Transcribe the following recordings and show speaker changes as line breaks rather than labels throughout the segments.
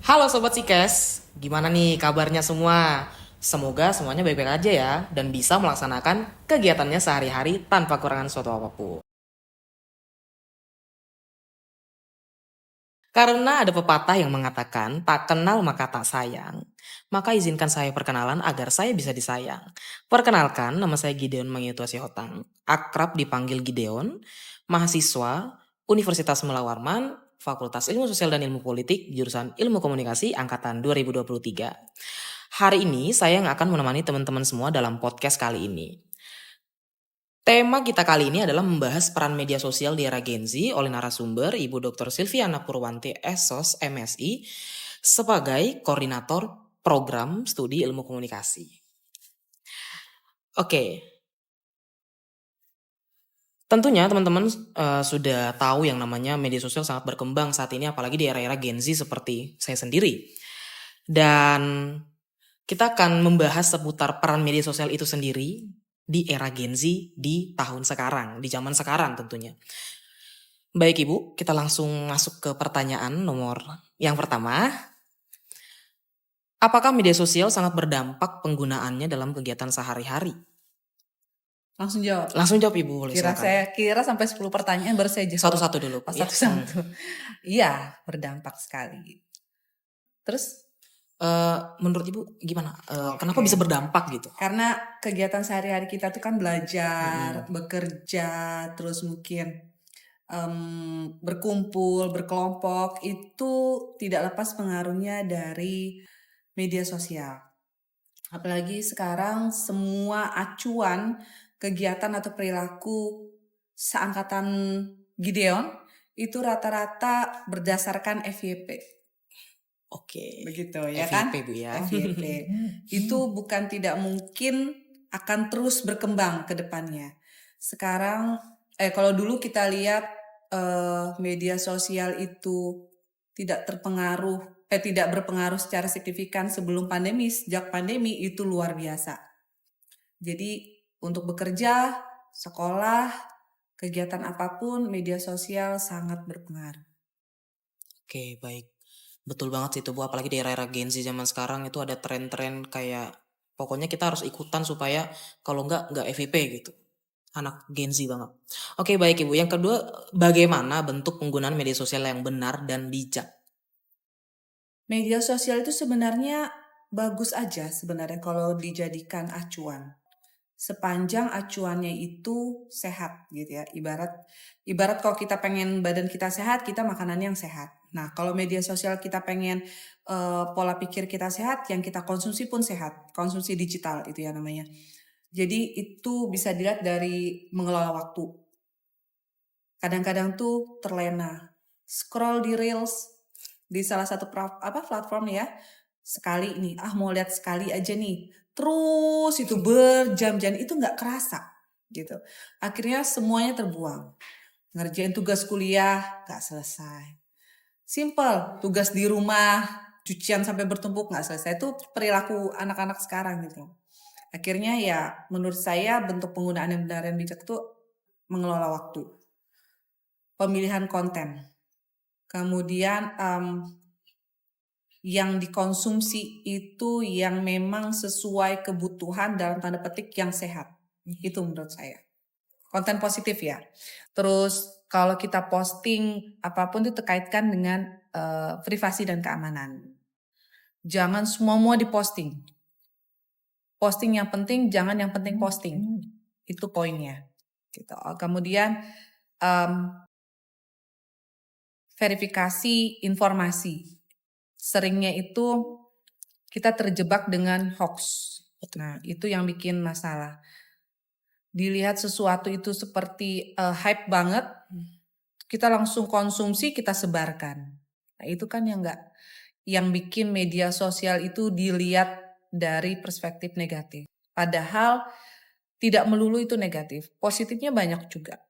Halo Sobat Sikes, gimana nih kabarnya semua? Semoga semuanya baik-baik aja ya dan bisa melaksanakan kegiatannya sehari-hari tanpa kurangan suatu apapun. Karena ada pepatah yang mengatakan tak kenal maka tak sayang, maka izinkan saya perkenalan agar saya bisa disayang. Perkenalkan, nama saya Gideon Mangyutua Sihotang, akrab dipanggil Gideon, mahasiswa Universitas Mula Warman, Fakultas Ilmu Sosial dan Ilmu Politik, jurusan Ilmu Komunikasi angkatan 2023. Hari ini saya yang akan menemani teman-teman semua dalam podcast kali ini. Tema kita kali ini adalah membahas peran media sosial di era Gen Z oleh narasumber Ibu Dr. Silviana Purwanti SOS MSI sebagai koordinator program studi ilmu komunikasi. Oke, tentunya teman-teman sudah tahu yang namanya media sosial sangat berkembang saat ini apalagi di era-era Gen Z seperti saya sendiri. Dan kita akan membahas seputar peran media sosial itu sendiri di era Gen Z di tahun sekarang, di zaman sekarang tentunya. Baik Ibu, kita langsung masuk ke pertanyaan nomor yang pertama. Apakah media sosial sangat berdampak penggunaannya dalam kegiatan sehari-hari?
Langsung jawab.
Langsung jawab Ibu, boleh silakan.
Saya kira sampai 10 pertanyaan baru saya jawab.
Satu-satu dulu.
Satu-satu. Iya, berdampak sekali. Terus?
Menurut Ibu gimana? Kenapa bisa berdampak gitu?
Karena kegiatan sehari-hari kita tuh kan belajar, bekerja, terus mungkin berkumpul, berkelompok, itu tidak lepas pengaruhnya dari media sosial. Apalagi sekarang semua acuan kegiatan atau perilaku seangkatan Gideon itu rata-rata berdasarkan FYP.
Oke.
Begitu ya
FYP,
kan?
Bu ya.
FYP. Itu bukan tidak mungkin akan terus berkembang ke depannya. Sekarang kalau dulu kita lihat media sosial itu tidak berpengaruh secara signifikan sebelum pandemi. Sejak pandemi itu luar biasa. Jadi untuk bekerja, sekolah, kegiatan apapun, media sosial sangat berpengaruh.
Oke, baik. Betul banget sih itu Bu, apalagi di era-era Gen Z zaman sekarang itu ada tren-tren kayak pokoknya kita harus ikutan supaya kalau nggak FYP gitu. Anak Gen Z banget. Oke, baik Ibu. Yang kedua, bagaimana bentuk penggunaan media sosial yang benar dan bijak?
Media sosial itu sebenarnya bagus aja sebenarnya kalau dijadikan acuan. Sepanjang acuannya itu sehat gitu ya. Ibarat kalau kita pengen badan kita sehat, kita makanan yang sehat. Nah, kalau media sosial kita pengen pola pikir kita sehat, yang kita konsumsi pun sehat. Konsumsi digital itu ya namanya. Jadi itu bisa dilihat dari mengelola waktu. Kadang-kadang tuh terlena. Scroll di Reels di salah satu platform ya. Sekali nih, mau lihat sekali aja nih. Terus itu berjam-jam itu nggak kerasa gitu. Akhirnya semuanya terbuang. Ngerjain tugas kuliah nggak selesai. Simple, tugas di rumah, cucian sampai bertumpuk nggak selesai. Itu perilaku anak-anak sekarang gitu. Akhirnya ya menurut saya bentuk penggunaan yang benar dan bijak itu mengelola waktu. Pemilihan konten. Kemudian yang dikonsumsi itu yang memang sesuai kebutuhan dalam tanda petik yang sehat. Itu menurut saya. Konten positif ya. Terus kalau kita posting apapun itu terkaitkan dengan privasi dan keamanan. Jangan semua diposting. Posting yang penting, jangan yang penting posting. Itu poinnya. Gitu. Kemudian verifikasi informasi. Seringnya itu kita terjebak dengan hoax. Nah, itu yang bikin masalah. Dilihat sesuatu itu seperti hype banget, kita langsung konsumsi, kita sebarkan. Nah, itu kan yang bikin media sosial itu dilihat dari perspektif negatif. Padahal tidak melulu itu negatif, positifnya banyak juga.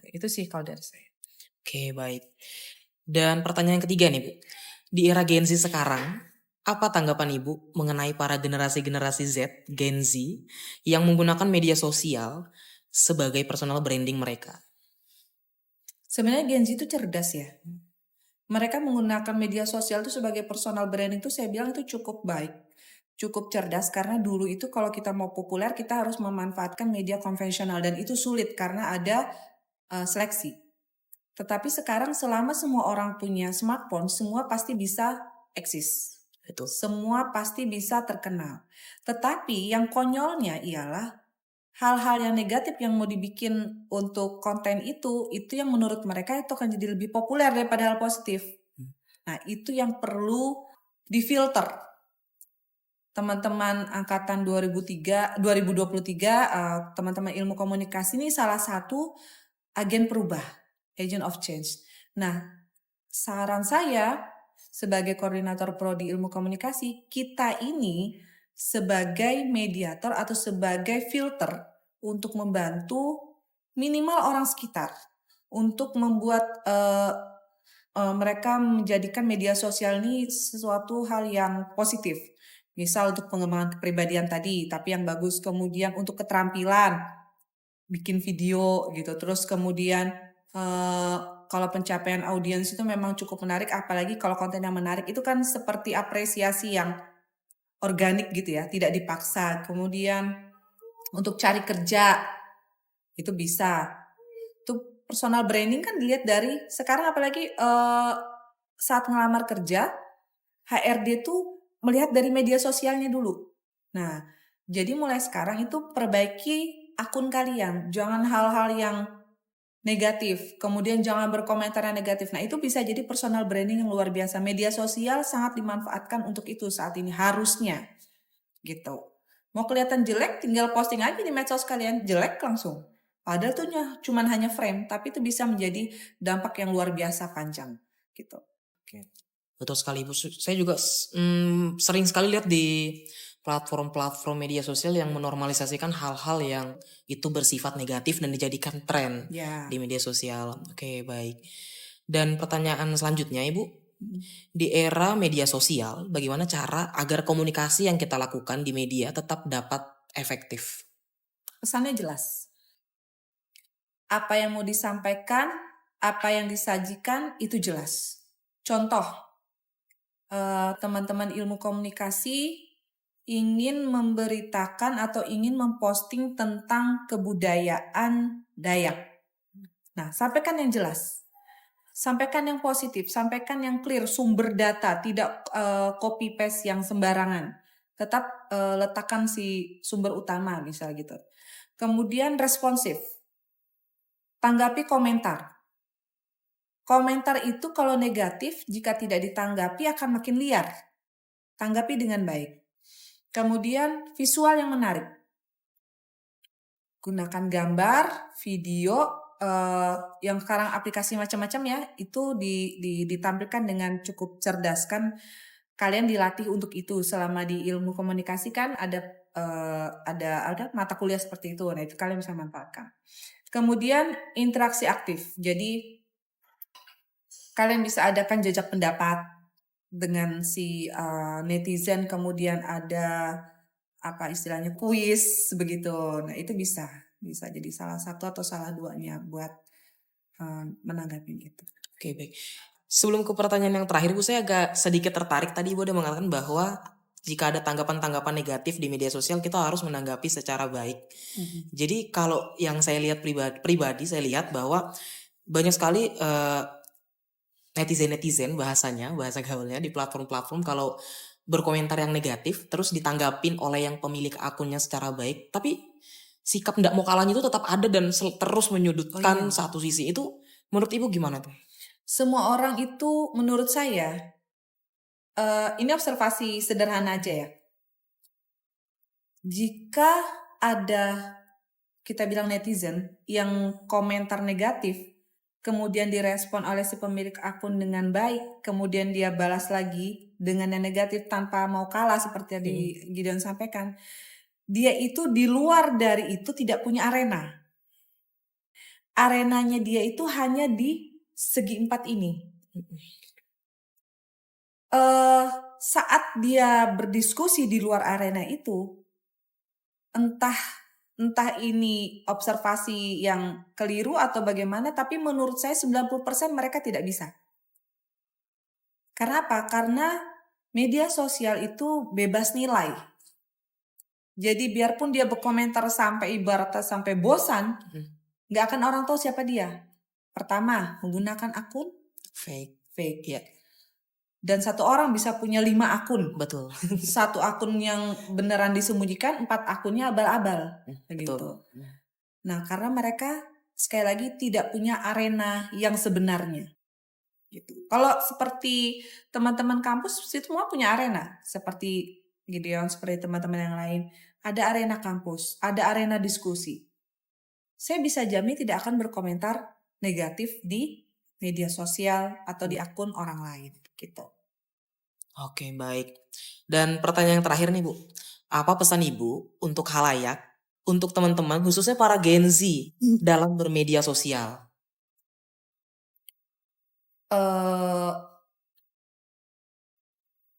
Itu sih kalau dari saya.
Oke, baik. Dan pertanyaan ketiga nih Bu. Di era Gen Z sekarang, apa tanggapan Ibu mengenai para generasi-generasi Z, Gen Z, yang menggunakan media sosial sebagai personal branding mereka?
Sebenarnya Gen Z itu cerdas ya. Mereka menggunakan media sosial itu sebagai personal branding itu saya bilang itu cukup baik, cukup cerdas karena dulu itu kalau kita mau populer kita harus memanfaatkan media konvensional dan itu sulit karena ada seleksi. Tetapi sekarang selama semua orang punya smartphone, semua pasti bisa eksis.
Itu.
Semua pasti bisa terkenal. Tetapi yang konyolnya ialah hal-hal yang negatif yang mau dibikin untuk konten itu yang menurut mereka itu akan jadi lebih populer daripada hal positif. Nah, itu yang perlu difilter. Teman-teman angkatan 2023, teman-teman ilmu komunikasi ini salah satu agen perubah, agent of change. Nah, saran saya sebagai koordinator prodi ilmu komunikasi, kita ini sebagai mediator atau sebagai filter untuk membantu minimal orang sekitar untuk membuat mereka menjadikan media sosial ini sesuatu hal yang positif. Misal untuk pengembangan kepribadian tadi, tapi yang bagus. Kemudian untuk keterampilan, bikin video gitu. Terus kemudian kalau pencapaian audiens itu memang cukup menarik, apalagi kalau konten yang menarik itu kan seperti apresiasi yang organik gitu ya, tidak dipaksa. Kemudian untuk cari kerja itu bisa. Itu personal branding kan dilihat dari sekarang apalagi saat ngelamar kerja, HRD tuh melihat dari media sosialnya dulu. Nah, jadi mulai sekarang itu perbaiki akun kalian, jangan hal-hal yang negatif, kemudian jangan berkomentar yang negatif. Nah, itu bisa jadi personal branding yang luar biasa. Media sosial sangat dimanfaatkan untuk itu saat ini harusnya gitu. Mau kelihatan jelek tinggal posting aja di medsos kalian, jelek langsung. Padahal tuh cuman hanya frame, tapi itu bisa menjadi dampak yang luar biasa panjang gitu.
Oke. Betul sekali Bu. Saya juga sering sekali lihat di platform-platform media sosial yang menormalisasikan hal-hal yang itu bersifat negatif dan dijadikan tren
Ya.
di media sosial. Oke, baik. Dan pertanyaan selanjutnya Ibu, di era media sosial, bagaimana cara agar komunikasi yang kita lakukan di media tetap dapat efektif?
Pesannya jelas. Apa yang mau disampaikan, apa yang disajikan itu jelas. Contoh, teman-teman ilmu komunikasi ingin memberitakan atau ingin memposting tentang kebudayaan Dayak. Nah, sampaikan yang jelas. Sampaikan yang positif, sampaikan yang clear, sumber data, tidak copy paste yang sembarangan. Tetap letakkan si sumber utama misal gitu. Kemudian responsif. Tanggapi komentar. Komentar itu kalau negatif jika tidak ditanggapi akan makin liar. Tanggapi dengan baik. Kemudian visual yang menarik. Gunakan gambar, video, yang sekarang aplikasi macam-macam ya, itu ditampilkan dengan cukup cerdas kan. Kalian dilatih untuk itu selama di ilmu komunikasi kan ada mata kuliah seperti itu. Nah, itu kalian bisa manfaatkan. Kemudian interaksi aktif. Jadi kalian bisa adakan jejak pendapat dengan si netizen, kemudian ada apa istilahnya kuis begitu. Nah, itu bisa jadi salah satu atau salah duanya buat menanggapi gitu.
Oke, baik. Sebelum ke pertanyaan yang terakhir Bu, saya agak sedikit tertarik. Tadi Ibu udah mengatakan bahwa jika ada tanggapan-tanggapan negatif di media sosial, kita harus menanggapi secara baik. Jadi kalau yang saya lihat pribadi saya lihat bahwa banyak sekali netizen bahasa gaulnya di platform-platform kalau berkomentar yang negatif terus ditanggapin oleh yang pemilik akunnya secara baik, tapi sikap tidak mau kalahnya itu tetap ada dan terus menyudutkan satu sisi. Itu menurut Ibu gimana tuh?
Semua orang itu menurut saya ini observasi sederhana aja ya. Jika ada kita bilang netizen yang komentar negatif, kemudian direspon oleh si pemilik akun dengan baik, kemudian dia balas lagi dengan yang negatif tanpa mau kalah seperti yang Gideon sampaikan, dia itu di luar dari itu tidak punya arena. Arenanya dia itu hanya di segi empat ini. Saat dia berdiskusi di luar arena itu, entah ini observasi yang keliru atau bagaimana, tapi menurut saya 90% mereka tidak bisa. Karena apa? Karena media sosial itu bebas nilai. Jadi biarpun dia berkomentar sampai ibaratnya sampai bosan, nggak akan orang tahu siapa dia. Pertama, menggunakan akun fake.
Iya,
Dan satu orang bisa punya 5 akun.
betul.
Satu akun yang beneran disembunyikan, 4 akunnya abal-abal. Begitu.
Betul.
Nah, karena mereka sekali lagi tidak punya arena yang sebenarnya. Gitu. Kalau seperti teman-teman kampus itu semua punya arena. Seperti Gideon, seperti teman-teman yang lain. Ada arena kampus, ada arena diskusi. Saya bisa jamin tidak akan berkomentar negatif di media sosial atau di akun orang lain. Gitu.
Oke, baik. Dan pertanyaan yang terakhir nih, Bu. Apa pesan Ibu untuk khalayak, untuk teman-teman, khususnya para Gen Z dalam bermedia sosial?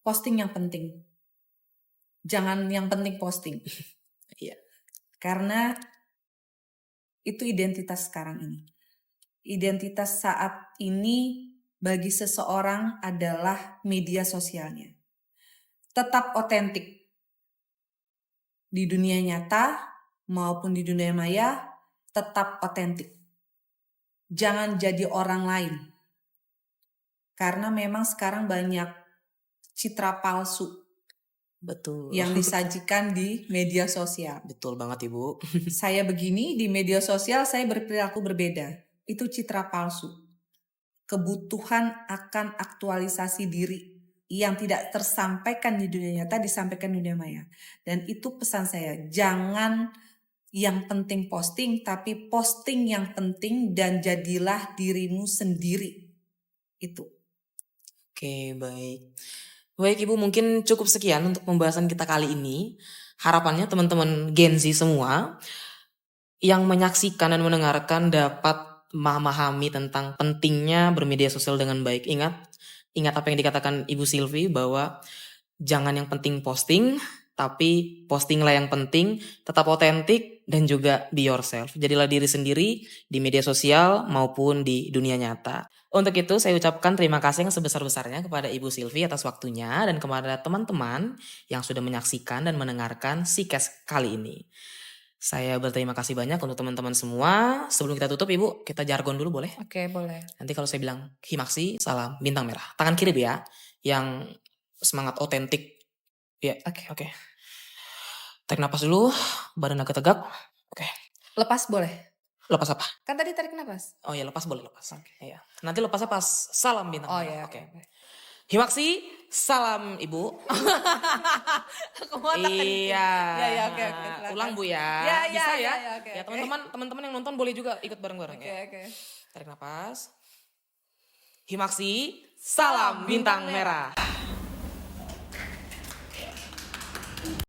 Posting yang penting. Jangan yang penting posting.
Iya.
Karena itu identitas sekarang ini. Identitas saat ini bagi seseorang adalah media sosialnya. Tetap otentik. Di dunia nyata maupun di dunia maya, tetap otentik. Jangan jadi orang lain. Karena memang sekarang banyak citra palsu
Betul.
yang disajikan di media sosial.
Betul banget, Ibu.
Saya begini, di media sosial saya berperilaku berbeda. Itu citra palsu. Kebutuhan akan aktualisasi diri yang tidak tersampaikan di dunia nyata disampaikan di dunia maya. Dan itu pesan saya, jangan yang penting posting, tapi posting yang penting dan jadilah dirimu sendiri. Itu.
Oke, baik. Baik, Ibu, mungkin cukup sekian untuk pembahasan kita kali ini. Harapannya teman-teman Gen Z semua yang menyaksikan dan mendengarkan dapat memahami tentang pentingnya bermedia sosial dengan baik. Ingat apa yang dikatakan Ibu Sylvie bahwa jangan yang penting posting, tapi postinglah yang penting, tetap otentik dan juga be yourself. Jadilah diri sendiri di media sosial maupun di dunia nyata. Untuk itu saya ucapkan terima kasih yang sebesar-besarnya kepada Ibu Sylvie atas waktunya dan kepada teman-teman yang sudah menyaksikan dan mendengarkan Sikes kali ini. Saya berterima kasih banyak untuk teman-teman semua. Sebelum kita tutup, Ibu, kita jargon dulu boleh?
Oke, boleh.
Nanti kalau saya bilang himaksi, salam bintang merah. Tangan kiri Bu ya, yang semangat otentik. Ya, oke. Tarik napas dulu, badan agak tegak. Oke.
Lepas boleh?
Lepas apa?
Kan tadi tarik nafas.
Oh ya, lepas boleh lepas. Iya. Nanti lepasnya pas salam bintang
Oh
merah.
ya,
Oke. Himaksi, salam Ibu. Iya.
Ya, oke.
Ulang Bu ya.
Ya,
Bisa ya.
oke.
Ya, teman-teman yang nonton boleh juga ikut bareng-bareng ya.
Oke.
Tarik napas. Himaksi, salam bintang merah.